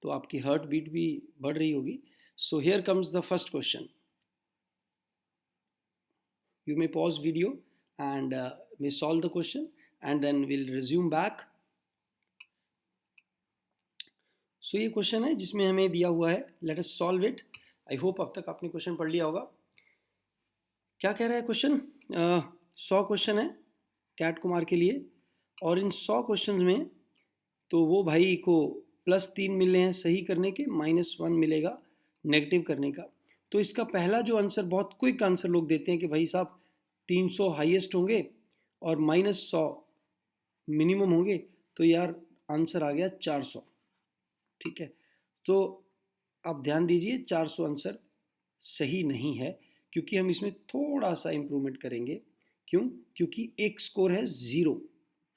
तो आपकी heart beat भी बढ़ रही होगी. So here comes the first question. You may pause video and may solve the question and then we'll resume back. So ये question है जिसमें हमें दिया हुआ है, let us solve it. I hope अब तक आपने क्वेश्चन पढ़ लिया होगा. क्या कह रहा है क्वेश्चन? 100 क्वेश्चन है कैट कुमार के लिए और इन 100 क्वेश्चन में तो वो भाई को +3 मिले हैं सही करने के, -1 मिलेगा नेगेटिव करने का. तो इसका पहला जो आंसर, बहुत क्विक आंसर लोग देते हैं कि भाई साहब 300 हाईएस्ट होंगे और -100 मिनिमम होंगे, तो यार आंसर आ गया 400. ठीक है, तो आप ध्यान दीजिए 400 आंसर सही नहीं है क्योंकि हम इसमें थोड़ा सा इम्प्रूवमेंट करेंगे. क्यों? क्योंकि एक स्कोर है 0,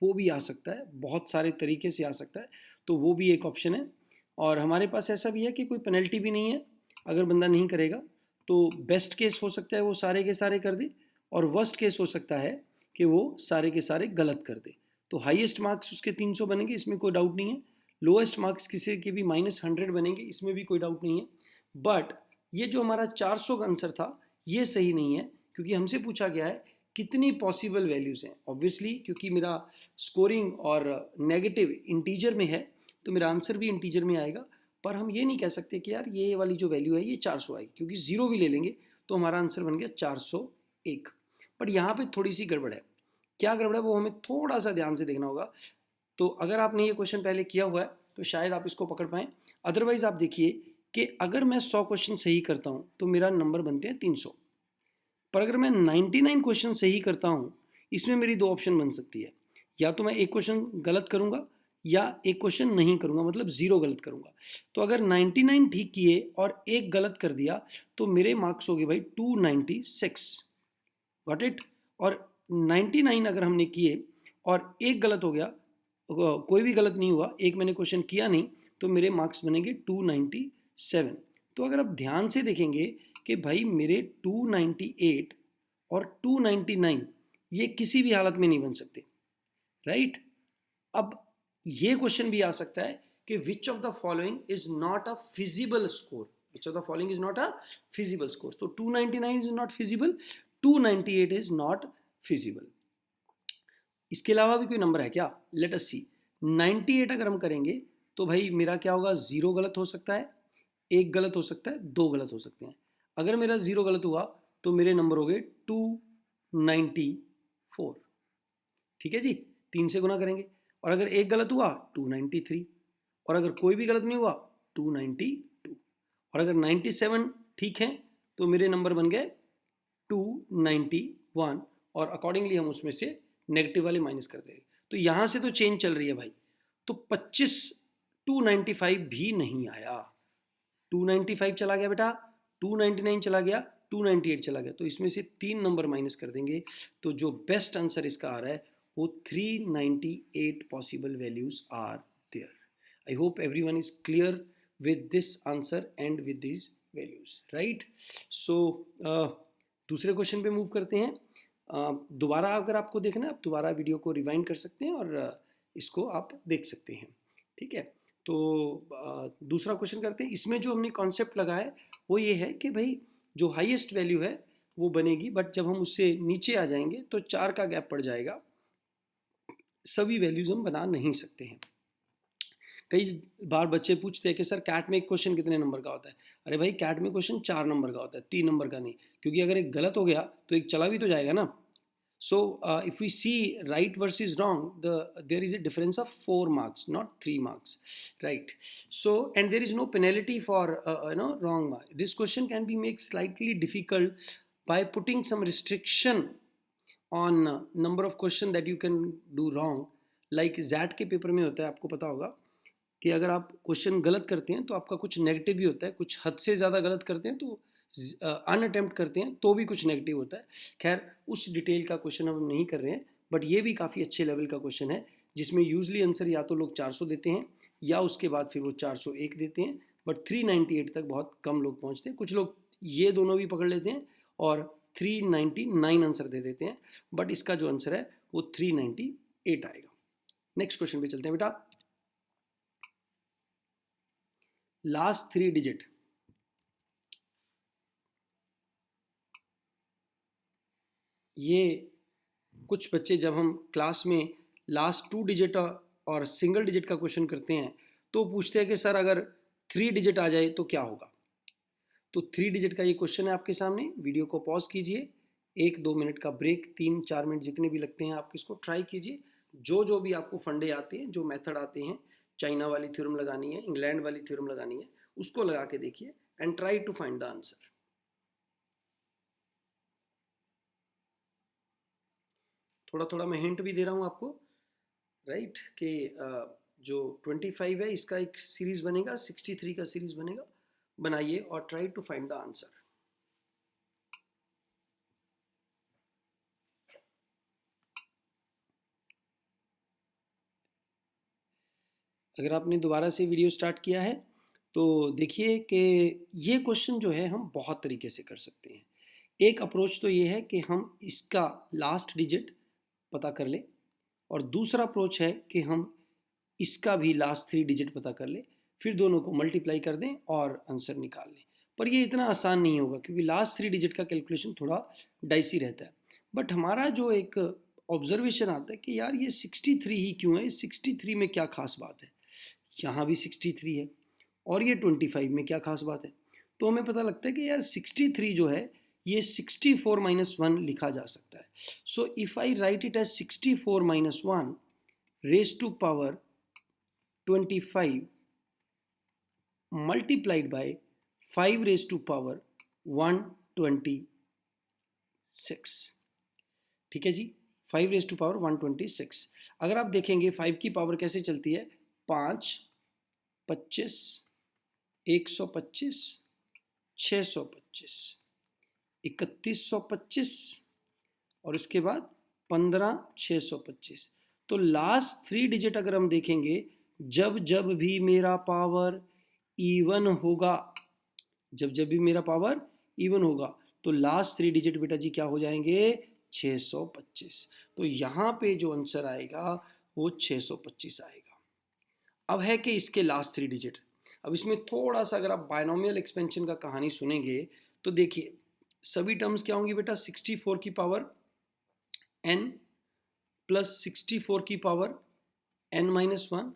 वो भी आ सकता है, बहुत सारे तरीके से आ सकता है, तो वो भी एक ऑप्शन है. और हमारे पास ऐसा भी है कि कोई पेनल्टी भी नहीं है अगर बंदा नहीं करेगा. तो बेस्ट केस हो सकता है वो सारे के सारे कर दे और वर्स्ट केस हो सकता है कि वो सारे के सारे गलत कर दे. तो हाईएस्ट मार्क्स उसके 300 बनेंगे, इसमें कोई डाउट नहीं है. लोएस्ट मार्क्स किसी के भी -100 बनेंगे, इसमें भी कोई डाउट नहीं है. बट ये जो हमारा 400 का आंसर था ये सही नहीं है क्योंकि हमसे पूछा गया है कितनी पॉसिबल वैल्यूज़ हैं. ऑब्वियसली क्योंकि मेरा स्कोरिंग और नेगेटिव इंटीजर में है तो मेरा आंसर भी इंटीजर में आएगा. पर हम ये नहीं कह सकते कि यार ये वाली जो वैल्यू है ये 400 आएगी, क्योंकि 0 भी ले लेंगे तो हमारा आंसर बन गया 401. बट यहाँ पे थोड़ी सी गड़बड़ है. क्या गड़बड़ है वो हमें थोड़ा सा ध्यान से देखना होगा. तो अगर आपने ये क्वेश्चन पहले किया हुआ है तो शायद आप इसको पकड़ पाएँ. अदरवाइज आप देखिए कि अगर मैं 100 क्वेश्चन सही करता हूँ तो मेरा नंबर बनते हैं 300. पर अगर मैं 99 क्वेश्चन सही करता हूँ, इसमें मेरी 2 ऑप्शन बन सकती है. या तो मैं एक क्वेश्चन गलत करूँगा या एक क्वेश्चन नहीं करूँगा, मतलब 0 गलत करूँगा. तो अगर 99 ठीक किए और एक गलत कर दिया तो मेरे मार्क्स हो गए भाई 296. Got it? और 99 अगर हमने किए और एक गलत हो गया, कोई भी गलत नहीं हुआ, एक मैंने क्वेश्चन किया नहीं, तो मेरे मार्क्स बनेंगे 297. तो अगर आप ध्यान से देखेंगे कि भाई मेरे 298 और 299 ये किसी भी हालत में नहीं बन सकते. राइट? अब ये क्वेश्चन भी आ सकता है कि which of the following is not a feasible score. Which of the following is not a feasible score. तो 299 is not feasible, 298 is not feasible. इसके अलावा भी कोई नंबर है क्या? लेट अस सी. 98 अगर हम करेंगे तो भाई मेरा क्या होगा? 0 गलत हो सकता है, एक गलत हो सकता है, 2 गलत हो सकते हैं. अगर मेरा 0 गलत हुआ तो मेरे नंबर हो गए 294. ठीक है जी, 3 से गुना करेंगे. और अगर एक गलत हुआ 293. और अगर कोई भी गलत नहीं हुआ 292. और अगर 97 ठीक है तो मेरे नंबर बन गए 291. और अकॉर्डिंगली हम उसमें से नेगेटिव वाले माइनस कर देंगे. तो यहाँ से तो चेंज चल रही है भाई. तो 25 295 भी नहीं आया. 295 चला गया बेटा, 299 चला गया, 298 चला गया. तो इसमें से 3 नंबर माइनस कर देंगे. तो जो बेस्ट आंसर इसका आ रहा है वो 398 possible values are there. I hope everyone is clear with this answer and with these values, right? So दूसरे क्वेश्चन पे मूव करते हैं. दोबारा अगर आपको देखना है आप दोबारा वीडियो को रिवाइंड कर सकते हैं और इसको आप देख सकते हैं. ठीक है, तो दूसरा क्वेश्चन करते हैं. इसमें जो हमने कॉन्सेप्ट लगाया है वो ये है कि भाई जो हाईएस्ट वैल्यू है वो बनेगी, बट जब हम उससे नीचे आ जाएंगे तो 4 का गैप पड़ जाएगा, सभी वैल्यूज हम बना नहीं सकते हैं. कई बार बच्चे पूछते हैं कि सर कैट में एक क्वेश्चन कितने नंबर का होता है? अरे भाई कैट में क्वेश्चन 4 नंबर का होता है, 3 नंबर का नहीं, क्योंकि अगर एक गलत हो गया तो एक चला भी तो जाएगा ना. So if we see right versus wrong, there is a difference of 4 marks, not 3 marks, right? So and there is no penalty for wrong mark. This question can be make slightly difficult by putting some restriction on number of question that you can do wrong. like ZAT के paper में होता है, आपको पता होगा कि अगर आप क्वेश्चन गलत करते हैं तो आपका कुछ नेगेटिव भी होता है, कुछ हद से ज़्यादा गलत करते हैं तो अनअटेम्प्ट करते हैं तो भी कुछ नेगेटिव होता है. खैर उस डिटेल का क्वेश्चन हम नहीं कर रहे हैं, बट ये भी काफ़ी अच्छे लेवल का क्वेश्चन है जिसमें यूजली आंसर या तो लोग 400 देते हैं या उसके बाद फिर वो 401 देते हैं, बट 398 तक बहुत कम लोग पहुँचते हैं. कुछ लोग ये दोनों भी पकड़ लेते हैं और 399 आंसर दे देते हैं, बट इसका जो आंसर है वो 398 आएगा. नेक्स्ट क्वेश्चन पे चलते हैं बेटा. लास्ट 3 डिजिट, ये कुछ बच्चे जब हम क्लास में लास्ट 2 डिजिट और सिंगल डिजिट का क्वेश्चन करते हैं तो पूछते हैं कि सर अगर 3 डिजिट आ जाए तो क्या होगा। तो 3 डिजिट का ये क्वेश्चन है आपके सामने। वीडियो को पॉज कीजिए, 1-2 मिनट का ब्रेक, 3-4 मिनट जितने भी लगते हैं आप इसको ट्राई कीजिए। जो भी आपको फंडे आते हैं, जो मेथड आते हैं, चाइना वाली थ्योरम लगानी है, इंग्लैंड वाली थ्योरम लगानी है, उसको लगा के देखिए and try to find the answer. थोड़ा थोड़ा मैं हिंट भी दे रहा हूँ आपको, राइट, कि जो 25 है इसका एक सीरीज बनेगा, 63 का सीरीज बनेगा, बनाइए और try to find the answer. अगर आपने दोबारा से वीडियो स्टार्ट किया है तो देखिए कि ये क्वेश्चन जो है हम बहुत तरीके से कर सकते हैं। एक अप्रोच तो ये है कि हम इसका लास्ट डिजिट पता कर लें, और दूसरा अप्रोच है कि हम इसका भी लास्ट 3 डिजिट पता कर लें, फिर दोनों को मल्टीप्लाई कर दें और आंसर निकाल लें। पर ये इतना आसान नहीं होगा क्योंकि लास्ट 3 डिजिट का कैलकुलेशन थोड़ा डाइसी रहता है। बट हमारा जो एक ऑब्जर्वेशन आता है कि यार ये 63 ही क्यों है, 63 में क्या खास बात है, यहाँ भी 63 है और ये 25 में क्या खास बात है। तो हमें पता लगता है कि यार 63 जो है ये 64 माइनस 1 लिखा जा सकता है। So if I write it as 64 minus 1 raise to power 25 multiplied by 5 raise to power 126। ठीक है जी, 5 रेज टू पावर 126। अगर आप देखेंगे 5 की पावर कैसे चलती है, 5, 25, 125, 625, 3125 और इसके बाद 15, 625। तो लास्ट 3 डिजिट अगर हम देखेंगे, जब जब भी मेरा पावर इवन होगा, जब जब भी मेरा पावर इवन होगा तो लास्ट 3 डिजिट बेटा जी क्या हो जाएंगे, 625। तो यहाँ पे जो आंसर आएगा वो 625 आएगा। अब है कि इसके लास्ट 3 डिजिट, अब इसमें थोड़ा सा अगर आप बायनोमियल एक्सपेंशन का कहानी सुनेंगे तो देखिए सभी टर्म्स क्या होंगी बेटा, 64 की पावर n प्लस 64 की power n minus 1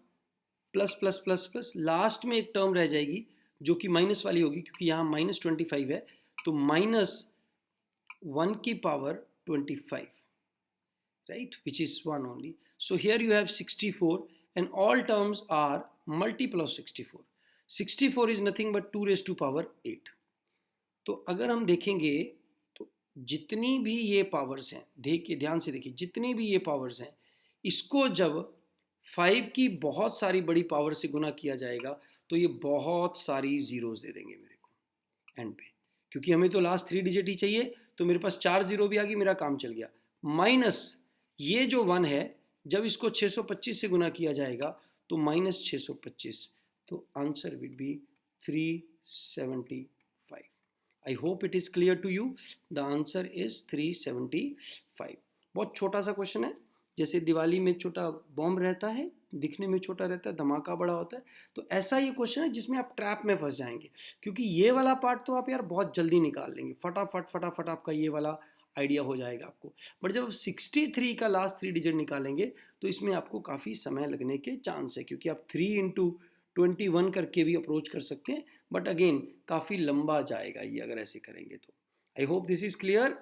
plus plus plus plus, last में एक टर्म रह जाएगी जो कि माइनस वाली होगी क्योंकि यहाँ -25 है, तो -1 की power 25, right, which is 1 only. So here you have 64 and all terms are multiple of 64. 64 is nothing but 2 raised to power 8. तो अगर हम देखेंगे तो जितनी भी ये पावर्स हैं, देखिए ध्यान से देखिए, जितनी भी ये पावर्स हैं इसको जब 5 की बहुत सारी बड़ी पावर से गुना किया जाएगा तो ये बहुत सारी जीरोस दे देंगे मेरे को एंड पे, क्योंकि हमें तो लास्ट 3 डिजिट ही चाहिए। तो मेरे पास 4 जीरो भी आ गई, मेरा काम चल गया। माइनस ये जो 1 है, जब इसको 625 से गुना किया जाएगा तो -625, तो answer will be 375। I hope it is clear to you, the answer is 375। बहुत छोटा सा क्वेश्चन है, जैसे दिवाली में छोटा बॉम्ब रहता है, दिखने में छोटा रहता है, धमाका बड़ा होता है, तो ऐसा ये क्वेश्चन है जिसमें आप ट्रैप में फंस जाएंगे, क्योंकि ये वाला पार्ट तो आप यार बहुत जल्दी निकाल लेंगे, फटाफट फटाफट आपका ये वाला आइडिया हो जाएगा आपको। बट जब 63 का लास्ट 3 डिजिट निकालेंगे तो इसमें आपको काफ़ी समय लगने के चांस है, क्योंकि आप 3 इंटू 21 करके भी अप्रोच कर सकते हैं, बट अगेन काफ़ी लंबा जाएगा ये अगर ऐसे करेंगे तो। I hope this is clear.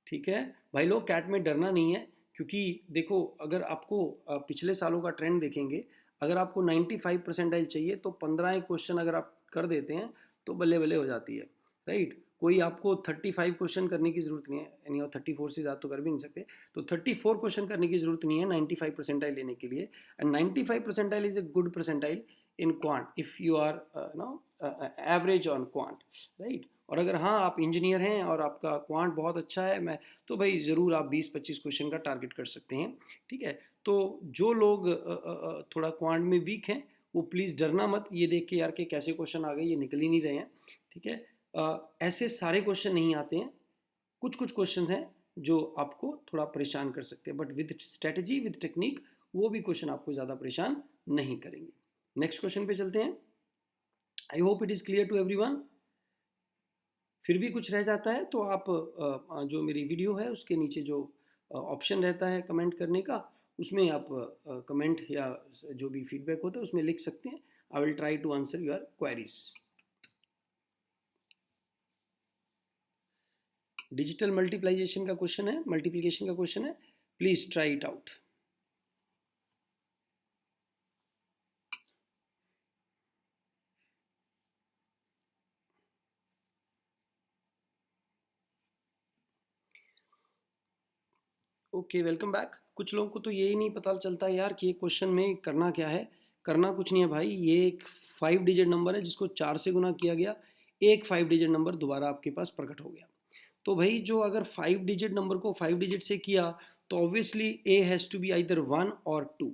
ठीक है भाई लोग, कैट में डरना नहीं है, क्योंकि देखो अगर आपको पिछले सालों का ट्रेंड देखेंगे, अगर आपको 95 परसेंटाइल चाहिए तो 15 क्वेश्चन अगर आप कर देते हैं तो बल्ले बल्ले हो जाती है, राइट। कोई आपको 35 क्वेश्चन करने की जरूरत नहीं है, यानी 34 से ज़्यादा तो कर भी नहीं सकते, तो 34 क्वेश्चन करने की जरूरत नहीं है 95 परसेंटाइल लेने के लिए। And 95 percentile is a good percentile in quant if you are average on quant, right. और अगर हाँ आप इंजीनियर हैं और आपका क्वांट बहुत अच्छा है, मैं तो भाई ज़रूर आप 20-25 क्वेश्चन का टारगेट कर सकते हैं, ठीक है। तो जो लोग थोड़ा क्वांट में वीक हैं वो प्लीज़ डरना मत, ये देख के यार कि कैसे क्वेश्चन आ गए, ये निकल ही नहीं रहे हैं, ठीक है। ऐसे सारे क्वेश्चन नहीं आते हैं, कुछ कुछ क्वेश्चन हैं जो आपको थोड़ा परेशान कर सकते हैं, but with strategy with technique वो भी क्वेश्चन आपको ज़्यादा परेशान नहीं करेंगे। नेक्स्ट क्वेश्चन पे चलते हैं। I hope it is clear to everyone. फिर भी कुछ रह जाता है तो आप जो मेरी वीडियो है उसके नीचे जो ऑप्शन रहता है कमेंट करने का, उसमें आप कमेंट या जो भी फीडबैक होता है उसमें लिख सकते हैं। I will try to answer your queries. Digital multiplication का क्वेश्चन है, मल्टीप्लिकेशन का क्वेश्चन है, please try it out. Okay, welcome back. कुछ लोगों को तो यही नहीं पता चलता यार कि ये क्वेश्चन में करना क्या है। करना कुछ नहीं है भाई, ये एक 5 डिजिट नंबर है जिसको 4 से गुना किया गया, एक 5 डिजिट नंबर दोबारा आपके पास प्रकट हो गया। तो भाई जो अगर 5 डिजिट नंबर को 5 डिजिट से किया तो obviously a has to be either 1 और 2,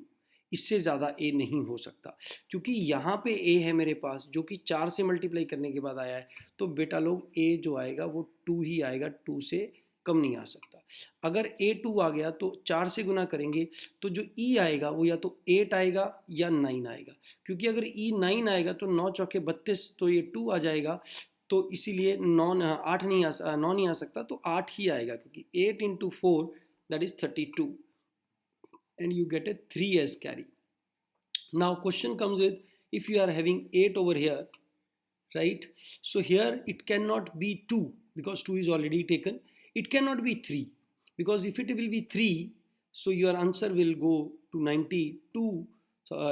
इससे ज़्यादा ए नहीं हो सकता। क्योंकि यहाँ पे ए है मेरे पास जो कि 4 से मल्टीप्लाई करने के बाद आया है, तो बेटा लोग ए जो आएगा वो 2 ही आएगा, 2 से कम नहीं आ सकता। अगर ए 2 आ गया तो 4 से गुना करेंगे तो जो ई आएगा वो या तो 8 आएगा या 9 आएगा। क्योंकि अगर ई 9 आएगा तो 9 चौके 32, तो ये 2 आ जाएगा। तो इसीलिए 9 नहीं आ सकता, तो 8 ही आएगा, क्योंकि 8 × 4 that is 32 and you get a 3 as carry. Now question comes with, if you are having 8 over here, right? So here it cannot be 2 because 2 is already taken. It cannot be 3 because if it will be 3, so your answer will go to 92,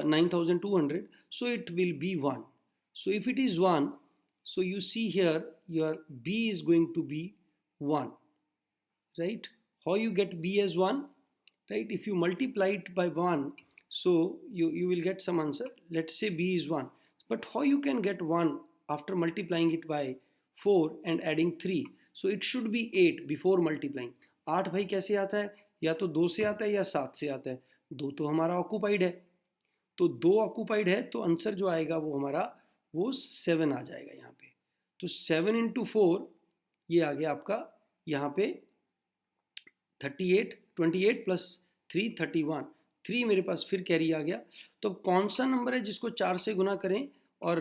9200. So it will be 1. So if it is 1, so you see here your B is going to be 1, right? How you get B as 1, right? If you multiply it by 1, so you will get some answer. Let's say B is 1, but how you can get 1 after multiplying it by 4 and adding 3? So it should be 8 before multiplying. 8 भाई कैसे आता है? या तो 2 से आता है या 7 से आता है। 2 तो हमारा ऑक्यूपाइड है, तो 2 ऑक्यूपाइड है, तो आंसर जो आएगा वो हमारा वो 7 आ जाएगा यहाँ पे। तो 7 × 4 ये आ गया आपका यहाँ पे 38, 28 प्लस 3 31, 3 मेरे पास फिर कैरी आ गया। तो कौन सा नंबर है जिसको 4 से गुना करें और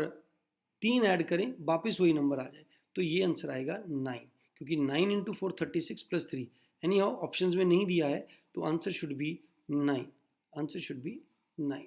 3 ऐड करें वापस वही नंबर आ जाए? तो ये आंसर आएगा 9, क्योंकि 9 × 4 36 प्लस 3, एनी हाउ ऑप्शन में नहीं दिया है, तो answer should be 9, answer should be 9,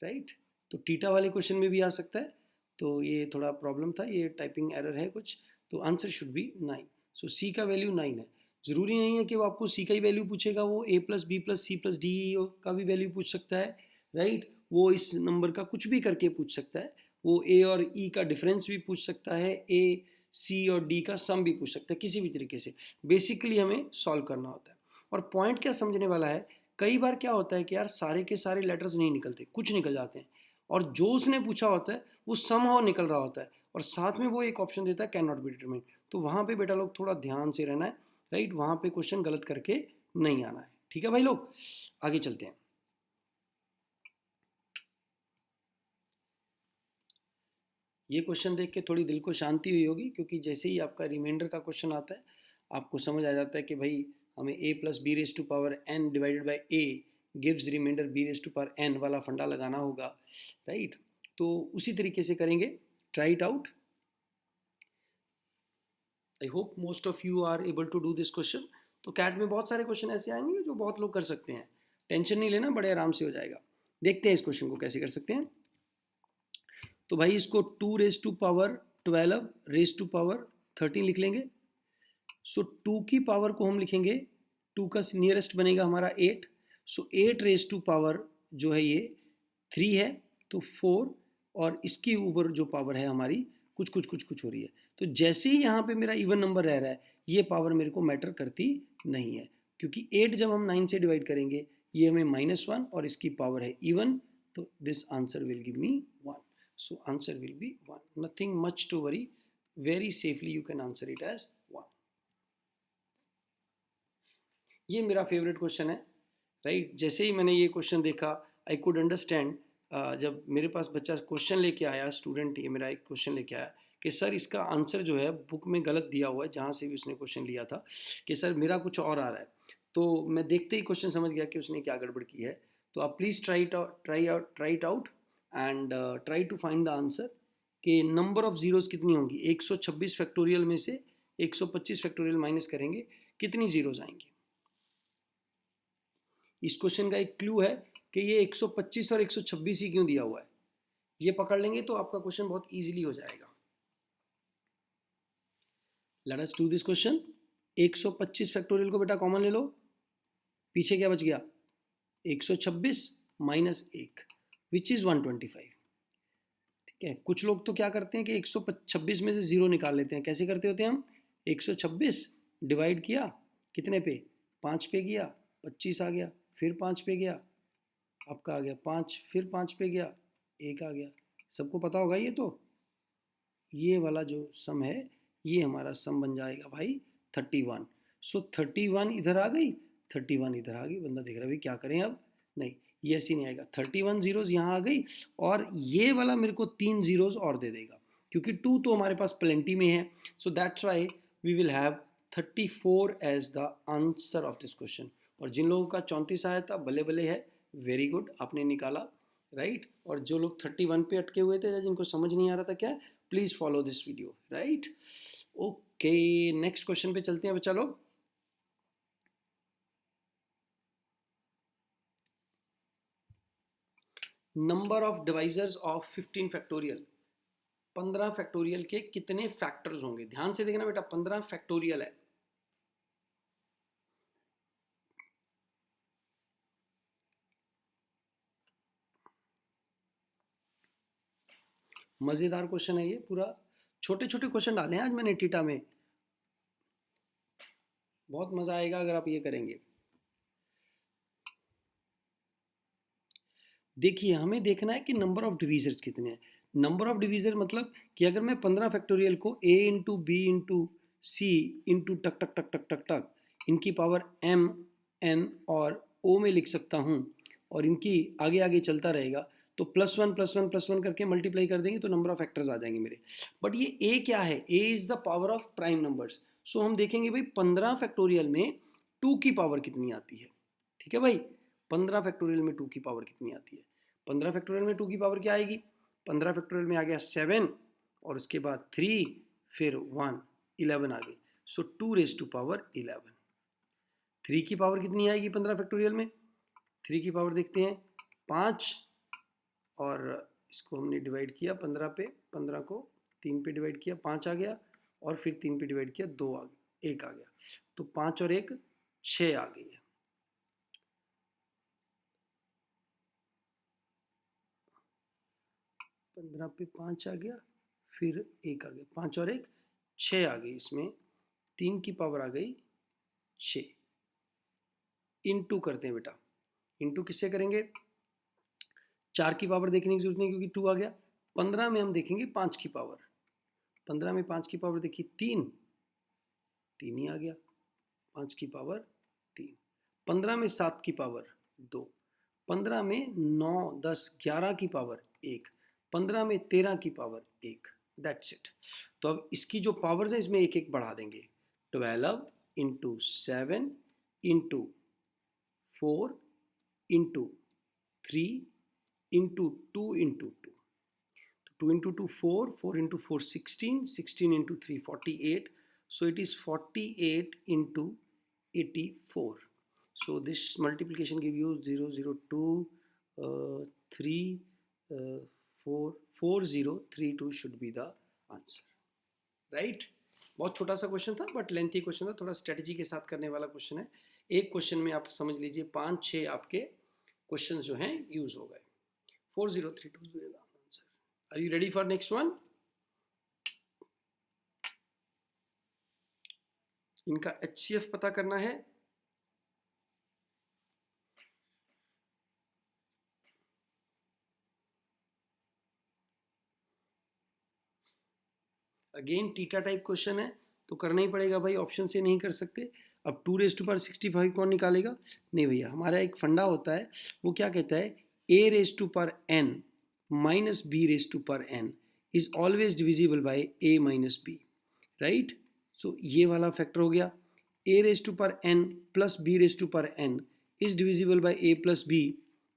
right? तो टीटा वाले क्वेश्चन में भी आ सकता है, तो ये थोड़ा प्रॉब्लम था, ये टाइपिंग एरर है कुछ, तो आंसर शुड बी 9। सो सी का वैल्यू 9 है। ज़रूरी नहीं है कि वो आपको सी का ही वैल्यू पूछेगा, वो A plus B plus C plus D का भी वैल्यू पूछ सकता है, राइट? वो इस नंबर का कुछ भी करके पूछ सकता है, वो ए और ई का डिफरेंस भी पूछ सकता है, ए सी और डी का सम भी पूछ सकता है, किसी भी तरीके से। बेसिकली हमें सॉल्व करना होता है। और पॉइंट क्या समझने वाला है, कई बार क्या होता है कि यार सारे के सारे लेटर्स नहीं निकलते, कुछ निकल जाते हैं, और जो उसने पूछा होता है वो समहाउ निकल रहा होता है, और साथ में वो एक ऑप्शन देता है कैन नॉट बी डिटरमाइंड। तो वहाँ पे बेटा लोग थोड़ा ध्यान से रहना है, राइट? वहाँ पे क्वेश्चन गलत करके नहीं आना है, ठीक है भाई लोग? आगे चलते हैं। ये क्वेश्चन देख के थोड़ी दिल को शांति हुई होगी, क्योंकि जैसे ही आपका रिमाइंडर का क्वेश्चन आता है आपको समझ आ जाता है कि भाई हमें a plus b raise to power n divided by a gives remainder b raise to power n वाला फंडा लगाना होगा, राइट? तो उसी तरीके से करेंगे, try it out. I hope most of you are able to do this question. तो कैट में बहुत सारे क्वेश्चन ऐसे आएंगे जो बहुत लोग कर सकते हैं, टेंशन नहीं लेना, बड़े आराम से हो जाएगा। देखते हैं इस क्वेश्चन को कैसे कर सकते हैं। तो भाई इसको 2 raise to power 12 raise to power 13 लिख लेंगे। सो 2 की पावर को हम लिखेंगे, 2 का नियरेस्ट बनेगा हमारा 8, सो 8 रेज टू पावर जो है ये 3 है, तो 4, और इसके ऊपर जो पावर है हमारी कुछ कुछ कुछ कुछ हो रही है। तो जैसे ही यहाँ पे मेरा इवन नंबर रह रहा है, ये पावर मेरे को मैटर करती नहीं है, क्योंकि 8 जब हम 9 से डिवाइड करेंगे ये हमें -1 और इसकी पावर है इवन, तो this answer will give me 1। So answer will be 1, nothing much to worry, very safely you can answer it as 1। ये मेरा फेवरेट क्वेश्चन है, राइट? जैसे ही मैंने ये क्वेश्चन देखा आई कुड अंडरस्टैंड। जब मेरे पास बच्चा क्वेश्चन लेके आया, स्टूडेंट ये मेरा एक क्वेश्चन लेके आया कि सर इसका आंसर जो है बुक में गलत दिया हुआ है, जहाँ से भी उसने क्वेश्चन लिया था, कि सर मेरा कुछ और आ रहा है। तो मैं देखते ही क्वेश्चन समझ गया कि उसने क्या गड़बड़ की है। तो आप please try it out and try to find the answer कि नंबर ऑफ जीरोस कितनी होंगी, 126 फैक्टोरियल में से 125 फैक्टोरियल माइनस करेंगे, कितनी जीरोस आएंगी। इस क्वेश्चन का एक क्लू है कि ये 125 और 126 ही क्यों दिया हुआ है, ये पकड़ लेंगे तो आपका क्वेश्चन बहुत इजीली हो जाएगा। Let us do this question. 125 factorial को बेटा कॉमन ले लो, पीछे क्या बच गया, 126 माइनस 1 विच इज 125। ठीक है, कुछ लोग तो क्या करते हैं कि 126 में से जीरो निकाल लेते हैं। कैसे करते होते हैं हम, 126 डिवाइड किया कितने पे, 5 पे गया, 25 आ गया, फिर 5 पे गया, आपका आ गया 5, फिर 5 पे गया, 1 आ गया। सबको पता होगा ये, तो ये वाला जो सम है ये हमारा सम बन जाएगा भाई 31। सो 31 इधर आ गई, 31 इधर आ गई। बंदा देख रहा है भाई क्या करें अब, नहीं ये ऐसी नहीं आएगा, 31 जीरोज यहाँ आ गई और ये वाला मेरे को 3 जीरोज और दे देगा, क्योंकि 2 तो हमारे पास प्लेंटी में है। So that's why we will have 34 as the answer of this question. और जिन लोगों का 34 आया था बल्ले बल्ले है, वेरी गुड, आपने निकाला राइट। और जो लोग 31 पे अटके हुए थे, जिनको समझ नहीं आ रहा था क्या, please follow this video right. Okay, next question पे चलते हैं बच्चा लोग। Number of divisors of 15 factorial, 15 factorial के कितने फैक्टर्स होंगे। ध्यान से देखना बेटा, 15 फैक्टोरियल है। मजेदार क्वेश्चन है ये, पूरा छोटे छोटे क्वेश्चन डाले हैं आज मैंने टीटा में, बहुत मजा आएगा अगर आप ये करेंगे। देखिए हमें देखना है कि नंबर ऑफ डिवीजर्स कितने हैं। नंबर ऑफ डिवीजर मतलब कि अगर मैं 15 फैक्टोरियल को a into b into c into टक टक टक टक टक टक इनकी पावर m n और o में लिख सकता हूँ, और इनकी आगे आगे चलता रहेगा, तो plus one plus one plus one करके मल्टीप्लाई कर देंगे तो नंबर ऑफ फैक्टर्स आ जाएंगे मेरे। बट ये a क्या है, a is the power of prime numbers. So हम देखेंगे भाई 15 फैक्टोरियल में 2 की पावर कितनी आती है। ठीक है भाई, 15 फैक्टोरियल में 2 की पावर कितनी आती है। 15 फैक्टोरियल में 2 की पावर क्या आएगी, 15 फैक्टोरियल में आ गया 7 और उसके बाद 3 फिर 1, 11 आ गई। सो 2 रेज टू पावर 11। 3 की पावर कितनी आएगी 15 फैक्टोरियल में, 3 की पावर देखते हैं 5, और इसको हमने डिवाइड किया 15 पे, 15 को 3 पे डिवाइड किया 5 आ गया, और फिर 3 पे डिवाइड किया 2 आ गया, 1 आ गया, तो 5 और 1 6 आ गई है। 15 पे 5 आ गया, फिर 1 आ गया, 5 और 1 6 आ गई, इसमें 3 की पावर आ गई 6। इंटू करते हैं बेटा, इंटू किससे करेंगे, 4 की पावर देखने की जरूरत नहीं क्योंकि 2 आ गया। 15 में हम देखेंगे 5 की पावर, 15 में 5 की पावर देखिए 3, 3 ही आ गया, 5 की पावर 3। 15 में 7 की पावर 2, 15 में 9 10 11 की पावर 1, 15 में 13 की पावर 1, दैट्स इट। तो अब इसकी जो पावर्स है इसमें एक एक बढ़ा देंगे, 12 into 7 into 4 into 3 into 2 into 2, 2 into 2 4, 4 into 4 16, 16 into 3 48, so it is 48 into 84. So this multiplication give you 0 0 2 3 4 4 0 3 2 should be the answer, right? बहुत छोटा सा क्वेश्चन था बट लेंथी क्वेश्चन था, थोड़ा स्ट्रेटजी के साथ करने वाला क्वेश्चन है। एक क्वेश्चन में आप समझ लीजिए 5-6 आपके क्वेश्चन जो हैं यूज हो गए। 4032 Are you ready for next one? इनका HCF पता करना है। अगेन टीटा टाइप क्वेश्चन है तो करना ही पड़ेगा भाई, ऑप्शन से नहीं कर सकते। अब 2 रेज टू पावर 65 कौन निकालेगा, नहीं भैया, हमारा एक फंडा होता है वो क्या कहता है, a raise to power n minus b raise to power n is always divisible by a minus b, right. So ये वाला फैक्टर हो गया, a raise to power n plus b raise to power n is divisible by a plus b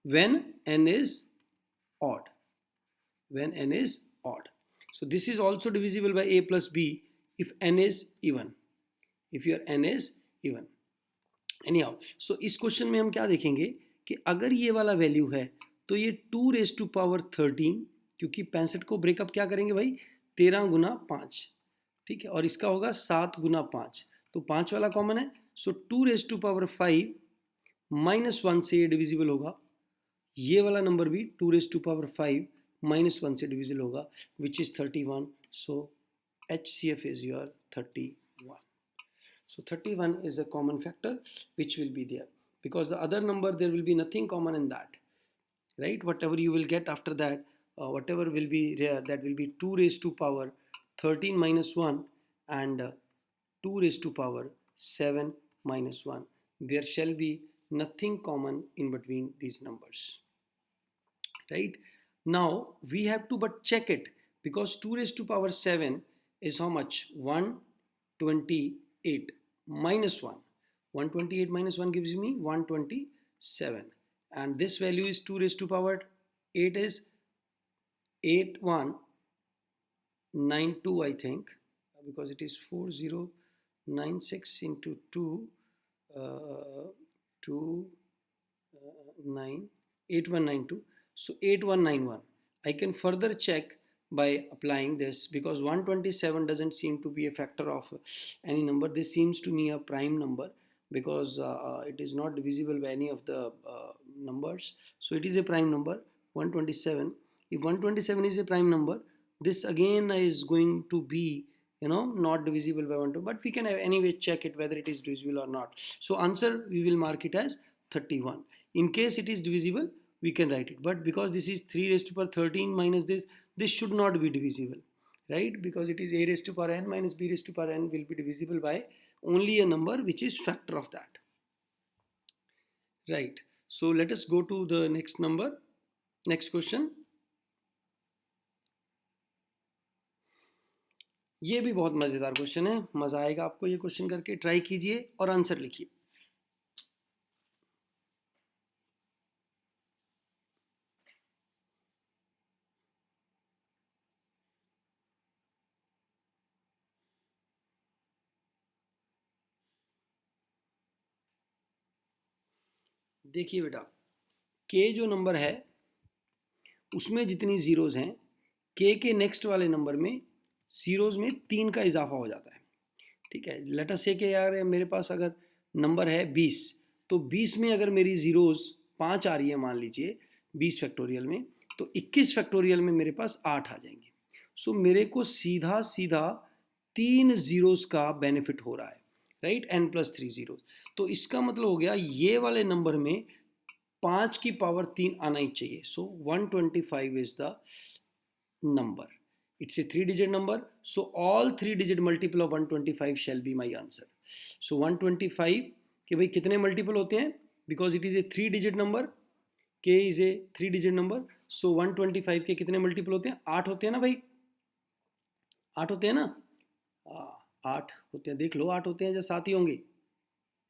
when n is odd, when n is odd. So this is also divisible by a plus b if n is even, if your n is even. Anyhow, so इस question में हम क्या देखेंगे कि अगर ये वाला value है तो ये 2⁻13, क्योंकि 65 को ब्रेकअप क्या करेंगे भाई, 13 गुना 5, ठीक है, और इसका होगा 7 गुना 5, तो 5 वाला कॉमन है, सो 2⁵ -1 से ये डिविजिबल होगा, ये वाला नंबर भी 2⁵ -1 से डिविजिबल होगा, which is 31, so HCF is your 31. So 31 is a common factor which will be there, because the other number there will be nothing common in that, right? Whatever you will get after that, whatever will be there, that will be 2⁻13 minus 1 and 2⁻7 minus 1. There shall be nothing common in between these numbers, right? Now we have to but check it, because 2⁻7 is how much, 128 minus 1. 128 minus 1 gives me 127, and this value is 2⁻8 is 8192, I think, because it is 4096 into 2 9 8192, so 8191. I can further check by applying this, because 127 doesn't seem to be a factor of any number. This seems to me a prime number, because it is not divisible by any of the numbers, so it is a prime number, 127. If 127 is a prime number, this again is going to be, not divisible by 1, but we can anyway check it whether it is divisible or not. So answer, we will mark it as 31. In case it is divisible, we can write it, but because this is 3⁻13 minus this should not be divisible, right? Because it is a⁻n minus b⁻n will be divisible by only a number which is factor of that, right? So let us go to the next number, next question. ये भी बहुत मज़ेदार question है, मज़ा आएगा आपको ये question करके, ट्राई कीजिए और आंसर लिखिए। देखिए बेटा, के जो नंबर है उसमें जितनी ज़ीरोज़ हैं, के नेक्स्ट वाले नंबर में ज़ीरोज़ में 3 का इजाफा हो जाता है, ठीक है। लेट अस से कि यार मेरे पास अगर नंबर है 20, तो 20 में अगर मेरी ज़ीरोज़ 5 आ रही है, मान लीजिए 20 फैक्टोरियल में, तो 21 फैक्टोरियल में मेरे पास 8 आ जाएंगे। सो मेरे को सीधा सीधा 3 ज़ीरोज़ का बेनिफिट हो रहा है, राइट, n+3 ज़ीरोज़। तो इसका मतलब हो गया ये वाले नंबर में 5 की पावर 3 आना ही चाहिए। सो 125 is the number, it's a 3-digit number, so all 3-digit multiple of 125 shall be my answer. So 125 के भाई कितने मल्टीपल होते हैं, because it is a 3-digit number, k is a 3-digit number, so 125 के कितने multiple होते हैं, 8 होते हैं ना भाई, 8 होते हैं ना, 8 होते हैं, देख लो 8 होते हैं या 7 ही होंगे,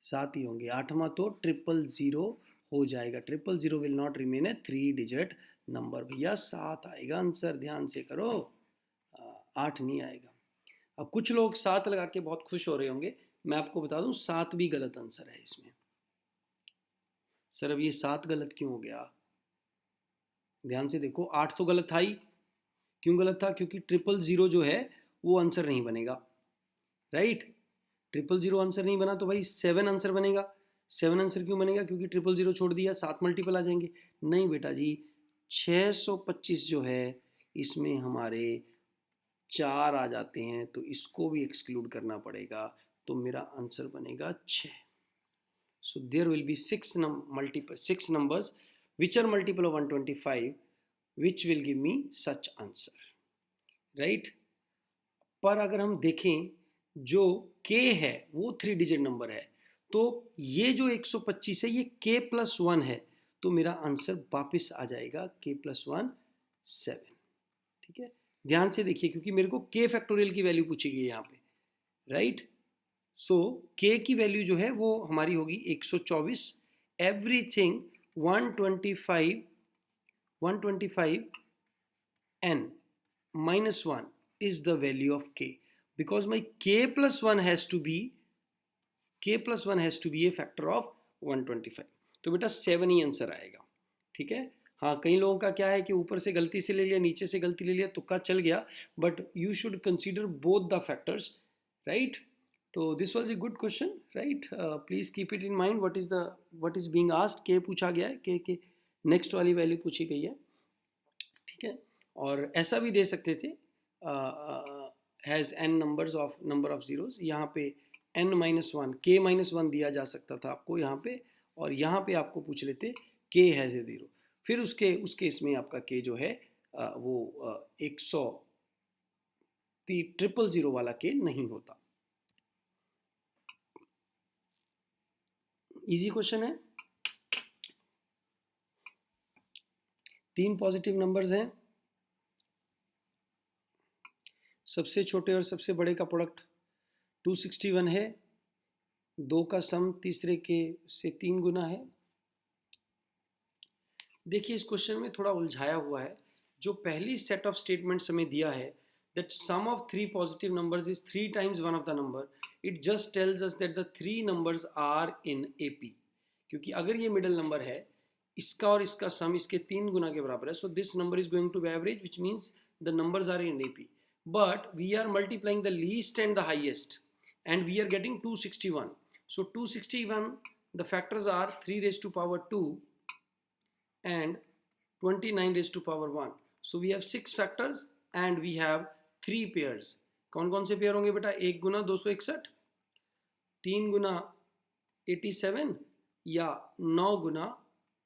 7 ही होंगे। 8वां तो 000 हो जाएगा, 000 will not remain A 3-digit number, भैया 7 आएगा आंसर, ध्यान से करो, 8 नहीं आएगा। अब कुछ लोग 7 लगा के बहुत खुश हो रहे होंगे, मैं आपको बता दूं 7 भी गलत आंसर है इसमें। सर अब ये 7 गलत क्यों हो गया, ध्यान से देखो, 8 तो गलत था ही, क्यों गलत था, क्योंकि 000 जो है वो आंसर नहीं बनेगा, राइट, 000 आंसर नहीं बना, तो भाई 7 आंसर बनेगा। 7 आंसर क्यों बनेगा, क्योंकि 000 छोड़ दिया, 7 मल्टीपल आ जाएंगे। नहीं बेटा जी, 625 जो है इसमें हमारे 4 आ जाते हैं, तो इसको भी एक्सक्लूड करना पड़ेगा, तो मेरा आंसर बनेगा 6। So there will be 6 numbers which are multiple of 125 which will give me such answer, right? पर अगर हम देखें जो k है वो 3-digit नंबर है, तो ये जो 125 है ये k+1 है, तो मेरा आंसर वापस आ जाएगा k+1 7, ठीक है। ध्यान से देखिए, क्योंकि मेरे को k फैक्टोरियल की वैल्यू पूछी गई है यहाँ पे, राइट। सो k की वैल्यू जो है वो हमारी होगी 124, everything 125 n -1 is the value of k, because my k plus 1 has to be a factor of 125. तो बेटा 7 ही आंसर आएगा, ठीक है। हाँ, कई लोगों का क्या है कि ऊपर से गलती से ले लिया, नीचे से गलती ले लिया, तुक्का चल गया, but you should consider both the factors, right. तो this was a good question, right. Please keep it in mind what is being asked. के पूछा गया है, के नेक्स्ट वाली वैल्यू पूछी गई है, ठीक है। और ऐसा भी दे सकते थे, has n number of zeros, यहाँ पे n-1 k-1 दिया जा सकता था आपको यहाँ पे, और यहाँ पे आपको पूछ लेते k हैज़ ए जीरो, फिर उस केस में आपका k जो है वो 100 वाला k नहीं होता। इजी क्वेश्चन है। 3 पॉजिटिव नंबर्स हैं, सबसे छोटे और सबसे बड़े का प्रोडक्ट 261 है, 2 का सम तीसरे के से 3 गुना है। देखिए इस क्वेश्चन में थोड़ा उलझाया हुआ है। जो पहली सेट ऑफ स्टेटमेंट्स हमें दिया है, that sum of 3 positive numbers is 3 times one of the number, it just tells us that the 3 numbers are in AP। क्योंकि अगर ये मिडल नंबर है, इसका और इसका सम इसके 3 गुना के बराबर है, so this number is going to be average, which means the numbers are in AP। But we are multiplying the least and the highest, and we are getting 261। So 261, the factors are 3 raised to power 2 and 29 raised to power 1। So we have 6 factors and we have 3 pairs। कौन कौन से pair होंगे बेटा? 1 गुना 261, 3 गुना 87 या 9 गुना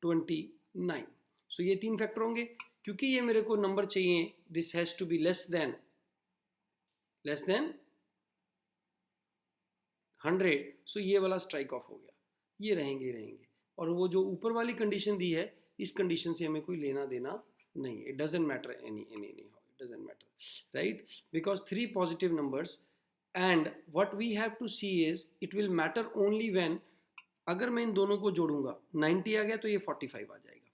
29। सो ये 3 factor होंगे। क्योंकि ये मेरे को नंबर चाहिए, this has to be less than 100, सो ये वाला स्ट्राइक ऑफ हो गया। ये रहेंगे। और वो जो ऊपर वाली कंडीशन दी है, इस कंडीशन से हमें कोई लेना देना नहीं। It doesn't matter any it doesn't matter, right? Because 3 positive numbers, and what we have to see is it will matter only when, अगर मैं इन दोनों को जोड़ूंगा 90 आ गया तो ये 45 आ जाएगा,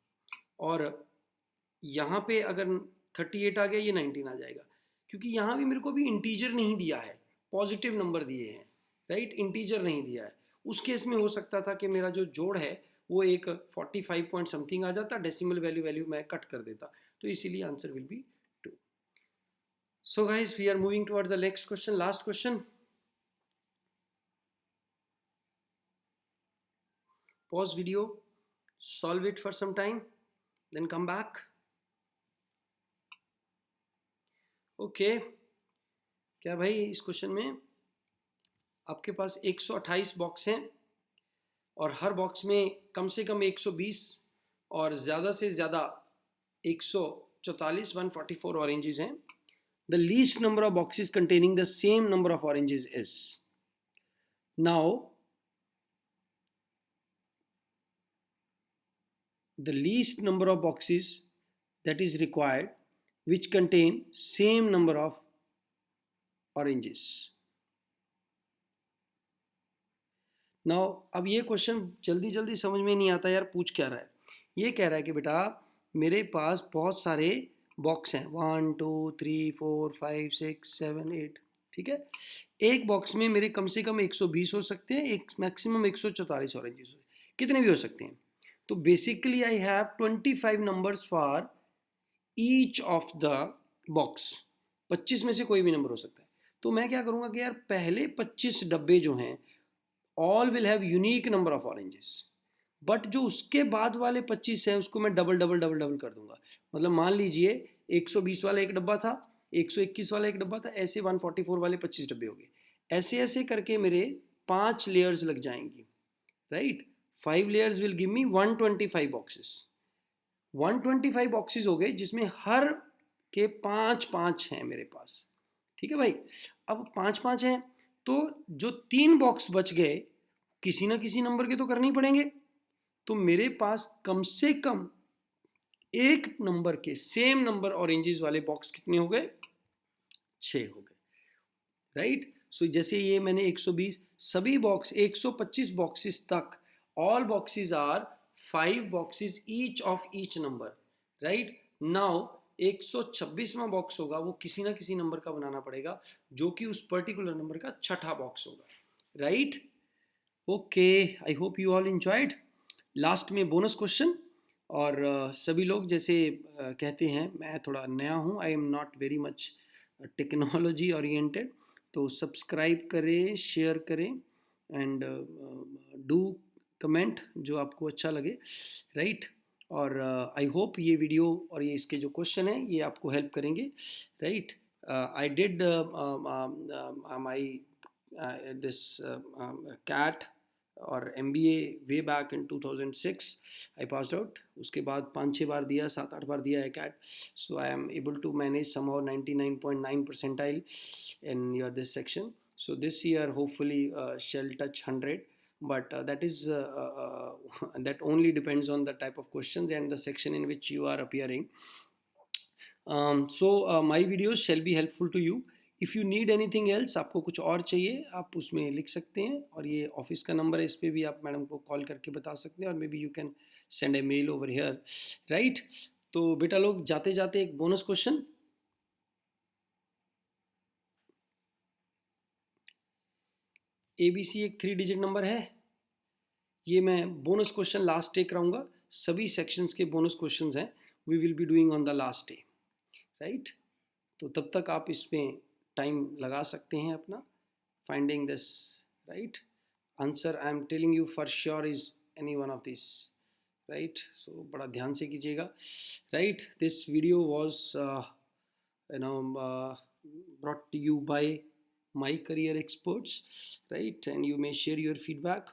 और यहाँ पे अगर 38 आ गया ये 19 आ जाएगा। क्योंकि यहाँ भी मेरे को भी इंटीजर नहीं दिया है, पॉजिटिव नंबर दिए हैं, राइट, इंटीजर नहीं दिया है। उस केस में हो सकता था कि मेरा जो जोड़ है वो एक 45 पॉइंट समथिंग आ जाता, डेसिमल वैल्यू मैं कट कर देता, तो इसीलिए answer will B 2। So guys, we are moving towards the next question, last question. Pause video, solve it for some time, then come back. Okay, क्या भाई इस क्वेश्चन में आपके पास 128 बॉक्स हैं, और हर बॉक्स में कम से कम 120 और ज़्यादा से ज़्यादा 144 144 ऑरेंजेस हैं। The least number of boxes containing the same number of oranges is, now the least number of boxes that is required which contain same number of oranges। now अब ये क्वेश्चन जल्दी समझ में नहीं आता यार, पूछ क्या रहा है। ये कह रहा है कि बेटा मेरे पास बहुत सारे बॉक्स हैं, 1 2 3 4 5 6 7 8, ठीक है। एक बॉक्स में मेरे कम से कम 120 हो सकते हैं, एक मैक्सिमम 144 ऑरेंजेस, कितने भी हो सकते हैं। तो basically I have 25 numbers for each of the box, 25 में से कोई भी नंबर हो सकता है। तो मैं क्या करूँगा कि यार पहले 25 डब्बे जो हैं all will have unique number of oranges, but जो उसके बाद वाले 25 हैं उसको मैं डबल कर दूंगा। मतलब मान लीजिए 120 वाला एक डब्बा था, 121 वाला एक डब्बा था, ऐसे 144 वाले 25 डब्बे हो गए। ऐसे करके मेरे 5 लेयर्स लग जाएंगी, right. 5 layers will give me 125 boxes. 125 boxes हो गए, जिसमें हर के 5 हैं मेरे पास, ठीक है भाई। अब 5 हैं, तो जो 3 बॉक्स बच गए किसी ना किसी नंबर के तो करने ही पड़ेंगे। तो मेरे पास कम से कम एक नंबर के सेम नंबर ऑरेंजेस वाले बॉक्स कितने हो गए? 6 हो गए, राइट। सो जैसे ये मैंने 120, सभी बॉक्स 125 बॉक्सेस तक, all boxes are 5 boxes each of each number, right. Now 126वां बॉक्स होगा वो किसी ना किसी नंबर का बनाना पड़ेगा जो कि उस पर्टिकुलर नंबर का छठा बॉक्स होगा, right? Okay, I hope you all enjoyed. Last में बोनस क्वेश्चन, और सभी लोग जैसे कहते हैं, मैं थोड़ा नया हूँ, I am not very much technology oriented, तो सब्सक्राइब करें, शेयर करें एंड डू कमेंट जो आपको अच्छा लगे, राइट? और आई होप ये वीडियो और ये इसके जो क्वेश्चन हैं ये आपको हेल्प करेंगे, right? I did my this CAT और MBA way back in 2006 I pass out. उसके बाद 5-6 बार दिया, 7-8 बार दिया है CAT, so I am able to manage somehow 99.9 percentile in your this section. So this year hopefully shall touch 100, but that is that only depends on the type of questions and the section in which you are appearing. So my videos shall be helpful to you. If you need anything else, आपको कुछ और चाहिए आप उसमें लिख सकते हैं, और ये ऑफिस का नंबर है, इस पर भी आप मैडम को कॉल करके बता सकते हैं, और maybe you can send a mail over here, right? तो बेटा लोग, जाते जाते एक बोनस क्वेश्चन, ABC एक 3 डिजिट नंबर है, ये मैं बोनस क्वेश्चन लास्ट डे कराऊंगा, सभी सेक्शंस के बोनस क्वेश्चंस हैं, we will be doing on the last day, right? तो तब तक आप इसमें टाइम लगा सकते हैं अपना, finding this, right? Answer I am telling you for sure is any one of this, right? So बड़ा ध्यान से कीजिएगा, right? This video was you know brought to you by my career experts, right? And you may share your feedback.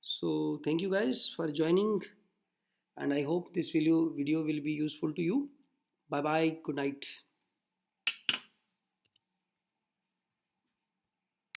So thank you guys for joining, and I hope this video will be useful to you. Bye bye, good night.